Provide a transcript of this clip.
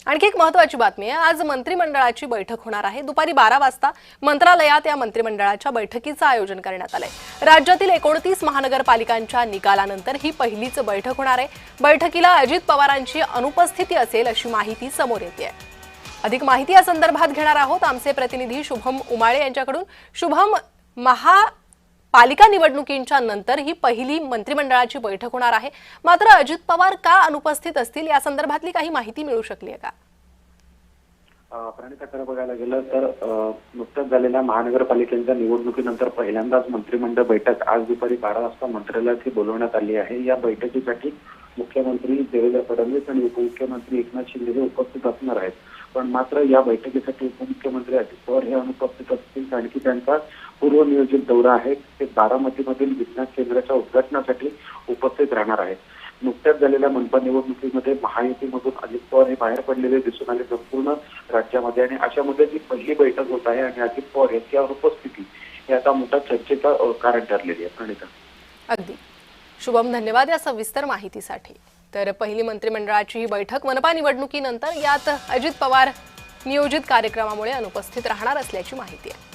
आणखी एक महत्त्वाची बातमी आहे। आज मंत्रिमंडळाची बैठक होणार आहे। दुपारी 12 वाजता मंत्रालयात या मंत्रिमंडळाच्या बैठकीचं आयोजन करण्यात आलंय। राज्यातील 29 महानगरपालिकांच्या निकालानंतर ही पहिलीच बैठक होणार आहे। बैठकीला अजित पवारांची अनुपस्थिती असेल अशी माहिती समोर येते आहे। अधिक माहिती या संदर्भात घेणार आहोत आमचे प्रतिनिधी शुभम उमाळे यांच्याकडून। शुभम, महापालिका निवडणुकींच्या नंतर ही पहिली मंत्रिमंडळाची बैठक होणार आहे, मात्र अजित पवार का अनुपस्थित असतील या संदर्भातली काही माहिती मिळू शकली आहे का? प्रणिता, खरं बघायला गेलं तर नुकत्याच झालेल्या महानगरपालिकेच्या निवडणुकीनंतर पहिल्यांदाच मंत्रिमंडळ बैठक आज दुपारी 12 वाजता मंत्रालयात बोलवण्यात आली आहे। या बैठकीसाठी मुख्यमंत्री देवेंद्र फडणवीस आणि उपमुख्यमंत्री एकनाथ शिंदे हे उपस्थित असणार आहेत। पण मात्र या बैठकीसाठी उपमुख्यमंत्री अजित पवार हे अनुपस्थित असतील, कारण की त्यांचा पूर्वनियोजित दौरा आहे। ते बारामतीमधील विज्ञान केंद्राच्या उद्घाटनासाठी उपस्थित राहणार आहेत। नुकत्याच झालेल्या मनपा निवडणुकीमध्ये महायुतीमधून अजित पवार हे बाहेर पडलेले दिसून आले संपूर्ण राज्यामध्ये, आणि अशामध्ये जी पहिली बैठक होत आहे आणि अजित पवार यांची अनुपस्थिती हे आता मोठा चर्चेचा कारण ठरलेली आहे। प्रणिता, अगदी शुभम, धन्यवाद या सविस्तर माहितीसाठी। तर पहिली मंत्रिमंडळाची ही बैठक मनपा निवडणुकीनंतर यात अजित पवार नियोजित कार्यक्रमामुळे अनुपस्थित राहणार असल्याची माहिती आहे।